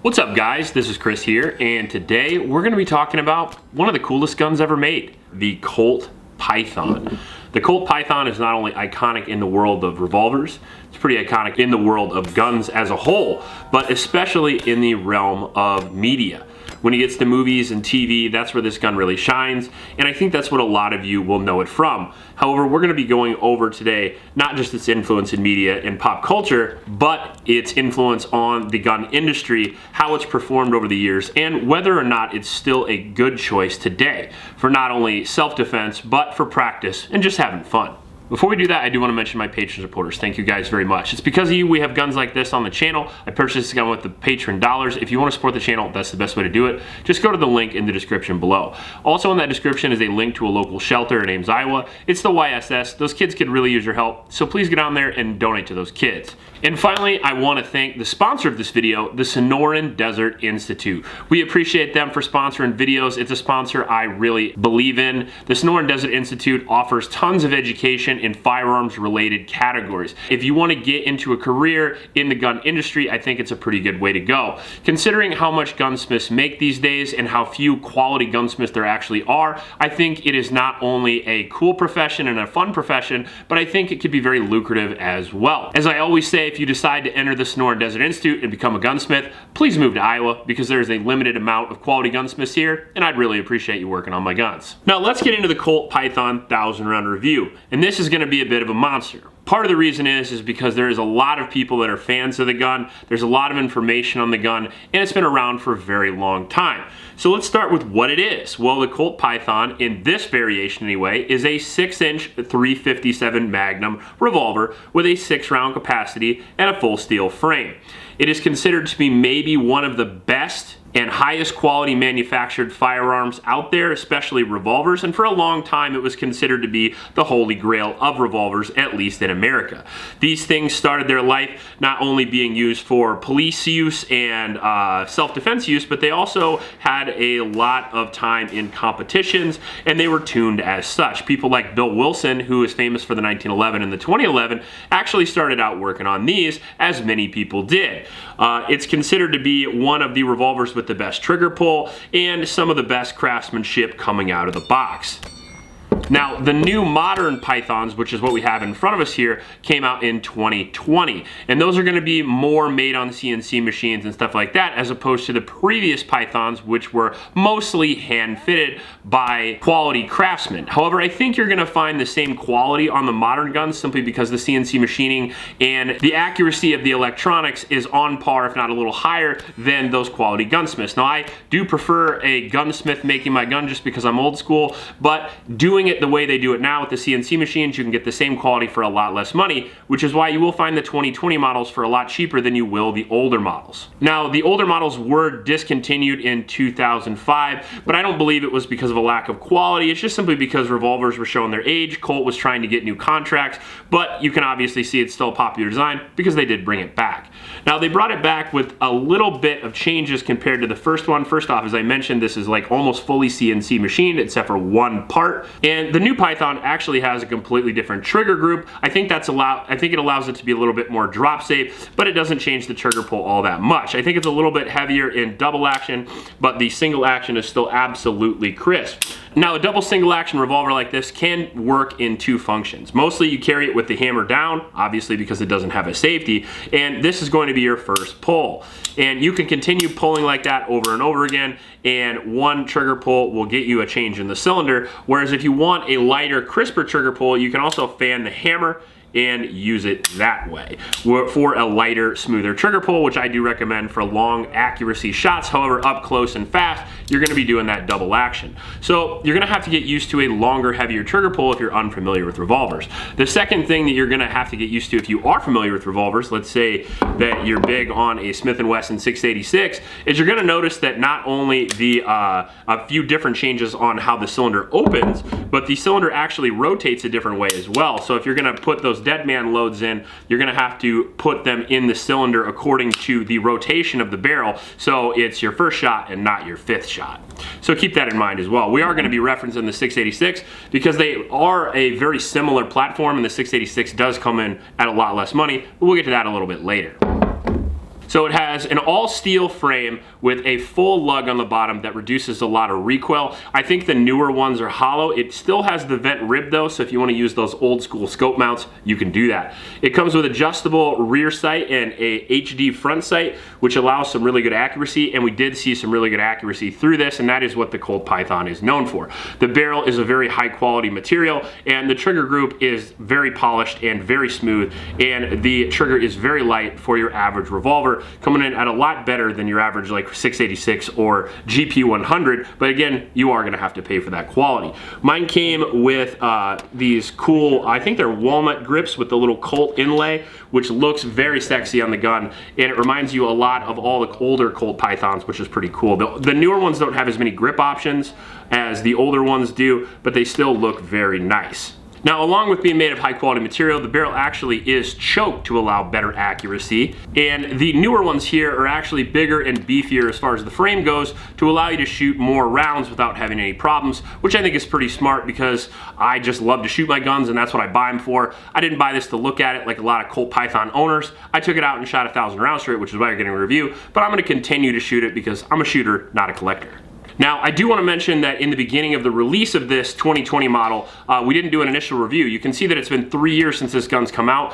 What's up guys, this is Chris here, and today we're going to be talking about one of the coolest guns ever made, the Colt Python. The Colt Python is not only iconic in the world of revolvers, it's pretty iconic in the world of guns as a whole, but especially in the realm of media. When it gets to movies and TV, that's where this gun really shines, and I think that's what a lot of you will know it from. However, we're going to be going over today not just its influence in media and pop culture, but its influence on the gun industry, how it's performed over the years, and whether or not it's still a good choice today for not only self-defense, but for practice and just having fun. Before we do that, I do want to mention my patron supporters. Thank you guys very much. It's because of you we have guns like this on the channel. I purchased this gun with the patron dollars. If you want to support the channel, that's the best way to do it. Just go to the link in the description below. Also in that description is a link to a local shelter in Ames, Iowa. It's the YSS. Those kids could really use your help, so please get down there and donate to those kids. And finally, I want to thank the sponsor of this video, the Sonoran Desert Institute. We appreciate them for sponsoring videos. It's a sponsor I really believe in. The Sonoran Desert Institute offers tons of education in firearms related categories. If you want to get into a career in the gun industry, I think it's a pretty good way to go. Considering how much gunsmiths make these days and how few quality gunsmiths there actually are, I think it is not only a cool profession and a fun profession, but I think it could be very lucrative as well. As I always say, if you decide to enter the Sonoran Desert Institute and become a gunsmith, please move to Iowa because there is a limited amount of quality gunsmiths here, and I'd really appreciate you working on my guns. Now let's get into the Colt Python 1000 round review, and this is going to be a bit of a monster. Part of the reason is because there is a lot of people that are fans of the gun, there's a lot of information on the gun, and it's been around for a very long time. So let's start with what it is. Well, the Colt Python, in this variation anyway, is a 6-inch 357 Magnum revolver with a 6-round capacity and a full steel frame. It is considered to be maybe one of the best and highest quality manufactured firearms out there, especially revolvers, and for a long time it was considered to be the holy grail of revolvers, at least in America. These things started their life not only being used for police use and self-defense use, but they also had a lot of time in competitions, and they were tuned as such. People like Bill Wilson, who is famous for the 1911 and the 2011, actually started out working on these, as many people did. It's considered to be one of the revolvers with the best trigger pull and some of the best craftsmanship coming out of the box. Now, the new modern Pythons, which is what we have in front of us here, came out in 2020. And those are going to be more made on CNC machines and stuff like that, as opposed to the previous Pythons, which were mostly hand-fitted by quality craftsmen. However, I think you're going to find the same quality on the modern guns simply because the CNC machining and the accuracy of the electronics is on par, if not a little higher, than those quality gunsmiths. Now, I do prefer a gunsmith making my gun just because I'm old school, but doing it the way they do it now with the CNC machines, you can get the same quality for a lot less money, which is why you will find the 2020 models for a lot cheaper than you will the older models. Now, the older models were discontinued in 2005, but I don't believe it was because of a lack of quality. It's just simply because revolvers were showing their age. Colt was trying to get new contracts, but you can obviously see it's still a popular design because they did bring it back. Now, they brought it back with a little bit of changes compared to the first one. First off, as I mentioned, this is like almost fully CNC machined except for one part. And the new Python actually has a completely different trigger group. I think it allows it to be a little bit more drop safe, but it doesn't change the trigger pull all that much. I think it's a little bit heavier in double action, but the single action is still absolutely crisp. Now, a double single action revolver like this can work in two functions. Mostly you carry it with the hammer down, obviously because it doesn't have a safety, and this is going to be your first pull. And you can continue pulling like that over and over again, and one trigger pull will get you a change in the cylinder, whereas if you want a lighter, crisper trigger pull, you can also fan the hammer and use it that way for a lighter, smoother trigger pull, which I do recommend for long accuracy shots. However, up close and fast, you're going to be doing that double action. So you're going to have to get used to a longer, heavier trigger pull if you're unfamiliar with revolvers. The second thing that you're going to have to get used to if you are familiar with revolvers, let's say that you're big on a Smith & Wesson 686, is you're going to notice that not only a few different changes on how the cylinder opens, but the cylinder actually rotates a different way as well. So if you're going to put those dead man loads in, you're going to have to put them in the cylinder according to the rotation of the barrel, so it's your first shot and not your fifth shot. So keep that in mind as well. We are going to be referencing the 686 because they are a very similar platform, and the 686 does come in at a lot less money, but we'll get to that a little bit later. So it has an all steel frame with a full lug on the bottom that reduces a lot of recoil. I think the newer ones are hollow. It still has the vent rib though, so if you want to use those old school scope mounts, you can do that. It comes with adjustable rear sight and a HD front sight, which allows some really good accuracy, and we did see some really good accuracy through this, and that is what the Colt Python is known for. The barrel is a very high quality material, and the trigger group is very polished and very smooth, and the trigger is very light for your average revolver, coming in at a lot better than your average like 686 or GP 100, but again, you are gonna have to pay for that quality. Mine came with these cool, I think they're walnut grips with the little Colt inlay, which looks very sexy on the gun, and it reminds you a lot of all the older Colt Pythons, which is pretty cool. The newer ones don't have as many grip options as the older ones do, but they still look very nice. Now, along with being made of high quality material, the barrel actually is choked to allow better accuracy, and the newer ones here are actually bigger and beefier as far as the frame goes to allow you to shoot more rounds without having any problems, which I think is pretty smart because I just love to shoot my guns and that's what I buy them for. I didn't buy this to look at it like a lot of Colt Python owners. I took it out and shot 1,000 rounds through it, which is why you're getting a review, but I'm going to continue to shoot it because I'm a shooter, not a collector. Now, I do want to mention that in the beginning of the release of this 2020 model, we didn't do an initial review. You can see that it's been 3 years since this gun's come out.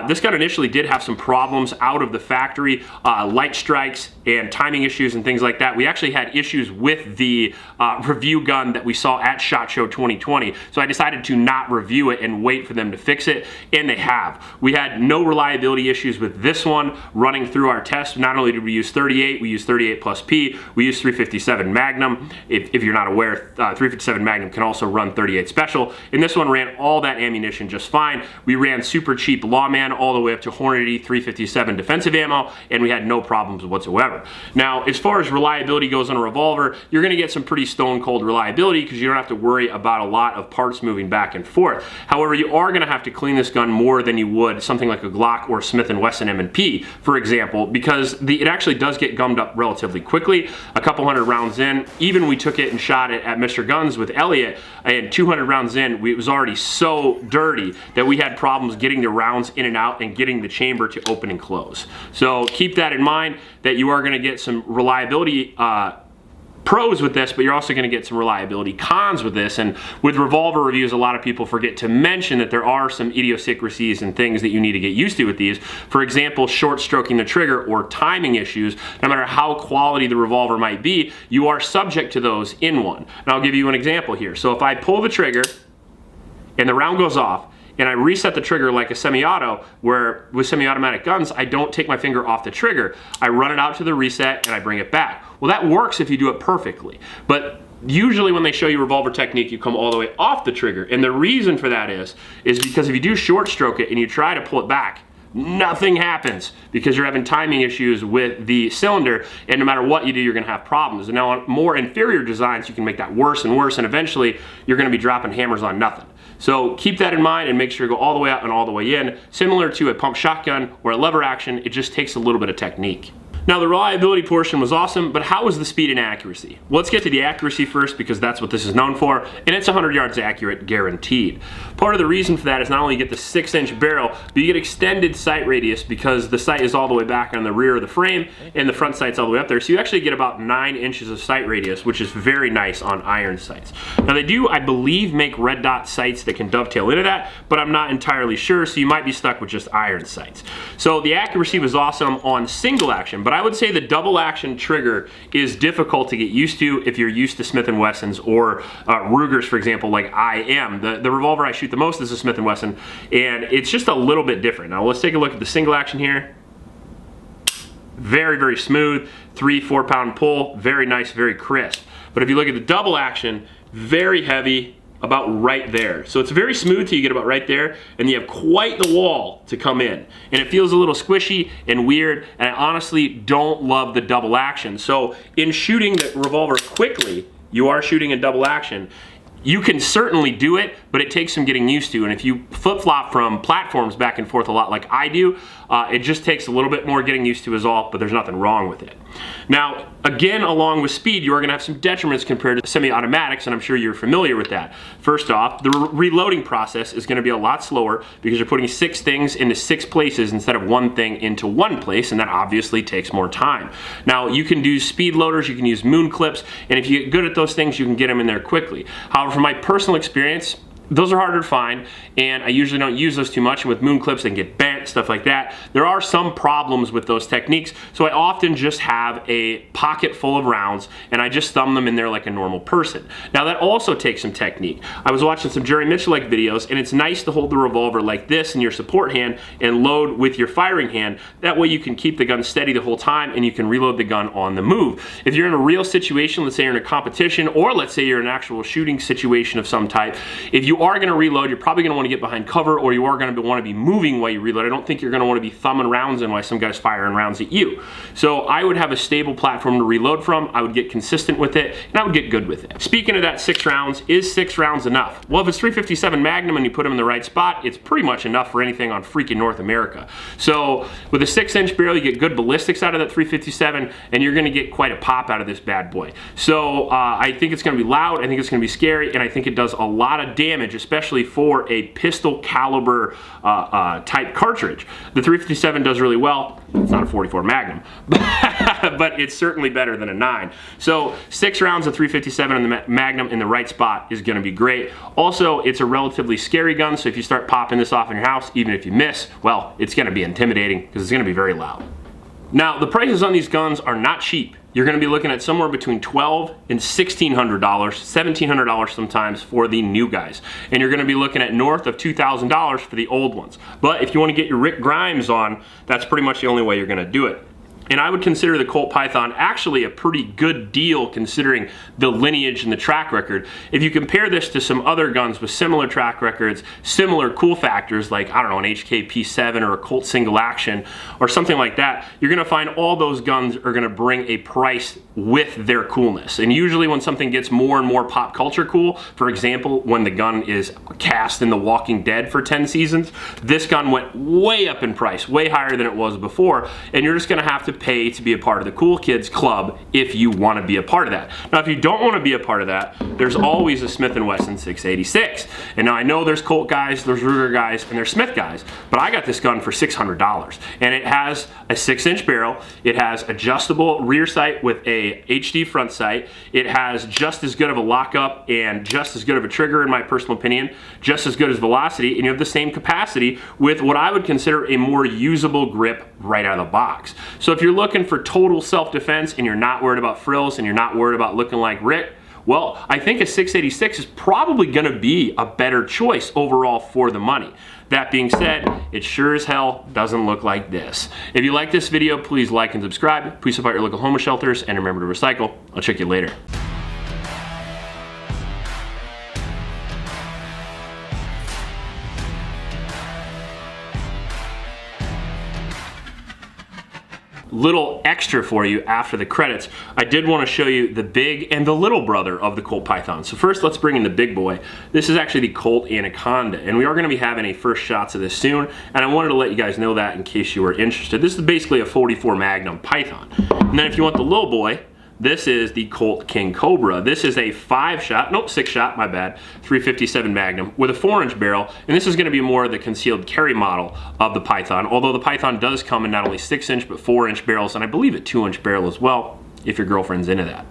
This gun initially did have some problems out of the factory, light strikes and timing issues and things like that. We actually had issues with the review gun that we saw at SHOT Show 2020, so I decided to not review it and wait for them to fix it, and they have. We had no reliability issues with this one running through our test. Not only did we use 38, we used 38 plus P, we used 357 Magnum. If you're not aware, 357 Magnum can also run 38 Special, and this one ran all that ammunition just fine. We ran super cheap Lawman all the way up to Hornady 357 defensive ammo, and we had no problems whatsoever. Now, as far as reliability goes on a revolver, you're going to get some pretty stone cold reliability because you don't have to worry about a lot of parts moving back and forth. However, you are going to have to clean this gun more than you would something like a Glock or Smith & Wesson M&P, for example, because it actually does get gummed up relatively quickly. A couple hundred rounds in, even we took it and shot it at Mr. Guns with Elliot, and 200 rounds in, it was already so dirty that we had problems getting the rounds in and out and getting the chamber to open and close. So keep that in mind, that you are going to get some reliability pros with this, but you're also going to get some reliability cons with this. And with revolver reviews, a lot of people forget to mention that there are some idiosyncrasies and things that you need to get used to with these. For example, short stroking the trigger or timing issues. No matter how quality the revolver might be, you are subject to those in one. And I'll give you an example here. So if I pull the trigger and the round goes off, and I reset the trigger like a semi-auto, where with semi-automatic guns, I don't take my finger off the trigger. I run it out to the reset and I bring it back. Well, that works if you do it perfectly. But usually when they show you revolver technique, you come all the way off the trigger. And the reason for that is because if you do short stroke it and you try to pull it back, nothing happens because you're having timing issues with the cylinder, and no matter what you do, you're going to have problems. And now on more inferior designs, you can make that worse and worse, and eventually you're going to be dropping hammers on nothing. So keep that in mind and make sure you go all the way out and all the way in. Similar to a pump shotgun or a lever action, it just takes a little bit of technique. Now, the reliability portion was awesome, but how was the speed and accuracy? Well, let's get to the accuracy first because that's what this is known for, and it's 100 yards accurate, guaranteed. Part of the reason for that is not only you get the 6-inch barrel, but you get extended sight radius because the sight is all the way back on the rear of the frame and the front sight's all the way up there. So you actually get about 9 inches of sight radius, which is very nice on iron sights. Now, they do, I believe, make red dot sights that can dovetail into that, but I'm not entirely sure, so you might be stuck with just iron sights. So the accuracy was awesome on single action, but I would say the double action trigger is difficult to get used to if you're used to Smith & Wessons or Rugers, for example, like I am. The revolver I shoot the most is a Smith & Wesson, and it's just a little bit different. Now let's take a look at the single action here. Very, very smooth, 3-4 pound pull, very nice, very crisp. But if you look at the double action, very heavy, about right there. So it's very smooth till you get about right there, and you have quite the wall to come in. And it feels a little squishy and weird, and I honestly don't love the double action. So in shooting the revolver quickly, you are shooting a double action. You can certainly do it, but it takes some getting used to. And if you flip-flop from platforms back and forth a lot like I do, it just takes a little bit more getting used to is all, but there's nothing wrong with it. Now, again, along with speed, you are going to have some detriments compared to semi-automatics, and I'm sure you're familiar with that. First off, the reloading process is going to be a lot slower because you're putting 6 things into 6 places instead of 1 thing into 1 place, and that obviously takes more time. Now, you can do speed loaders, you can use moon clips, and if you get good at those things, you can get them in there quickly. However, from my personal experience, those are harder to find, and I usually don't use those too much. And with moon clips, they can get bent, stuff like that. There are some problems with those techniques, so I often just have a pocket full of rounds, and I just thumb them in there like a normal person. Now, that also takes some technique. I was watching some Jerry Mitchell-like videos, and it's nice to hold the revolver like this in your support hand and load with your firing hand. That way you can keep the gun steady the whole time, and you can reload the gun on the move. If you're in a real situation, let's say you're in a competition, or let's say you're in an actual shooting situation of some type, if you are going to reload, you're probably going to want to get behind cover, or you are going to want to be moving while you reload. I don't think you're going to want to be thumbing rounds in while some guy's firing rounds at you. So I would have a stable platform to reload from. I would get consistent with it, and I would get good with it. Speaking of that 6 rounds, is 6 rounds enough? Well, if it's 357 Magnum and you put them in the right spot, it's pretty much enough for anything on freaking North America. So with a 6-inch barrel, you get good ballistics out of that 357, and you're going to get quite a pop out of this bad boy. So I think it's going to be loud, I think it's going to be scary, and I think it does a lot of damage, especially for a pistol caliber type cartridge. The 357 does really well. It's not a 44 Magnum, but it's certainly better than a 9. So 6 rounds of 357 in the Magnum in the right spot is going to be great. Also, it's a relatively scary gun, so if you start popping this off in your house, even if you miss, well, it's going to be intimidating because it's going to be very loud. Now, the prices on these guns are not cheap. You're going to be looking at somewhere between $1,200 and $1,600, $1,700 sometimes for the new guys. And you're going to be looking at north of $2,000 for the old ones. But if you want to get your Rick Grimes on, that's pretty much the only way you're going to do it. And I would consider the Colt Python actually a pretty good deal considering the lineage and the track record. If you compare this to some other guns with similar track records, similar cool factors like, I don't know, an HK P7 or a Colt single action or something like that, you're gonna find all those guns are gonna bring a price with their coolness. And usually when something gets more and more pop culture cool, for example, when the gun is cast in The Walking Dead for 10 seasons, this gun went way up in price, way higher than it was before, and you're just gonna have to pay to be a part of the cool kids club if you want to be a part of that. Now, if you don't want to be a part of that, there's always a Smith & Wesson 686. And now I know there's Colt guys, there's Ruger guys, and there's Smith guys, but I got this gun for $600. And it has a 6-inch barrel, it has adjustable rear sight with a HD front sight, it has just as good of a lockup and just as good of a trigger, in my personal opinion, just as good as velocity, and you have the same capacity with what I would consider a more usable grip right out of the box. So if you're looking for total self-defense and you're not worried about frills and you're not worried about looking like Rick, well, I think a 686 is probably going to be a better choice overall for the money. That being said, it sure as hell doesn't look like this. If you like this video, please like and subscribe. Please support your local homeless shelters and remember to recycle. I'll check you later. Little extra for you after the credits, I did want to show you the big and the little brother of the Colt Python. So first, let's bring in the big boy. This is actually the Colt Anaconda, and we are going to be having a first shots of this soon, and I wanted to let you guys know that in case you were interested. This is basically a 44 Magnum Python. And then if you want the little boy, this is the Colt King Cobra. This is a 6-shot, my bad, 357 Magnum with a 4-inch barrel, and this is going to be more of the concealed carry model of the Python, although the Python does come in not only 6-inch but 4-inch barrels, and I believe a 2-inch barrel as well, if your girlfriend's into that.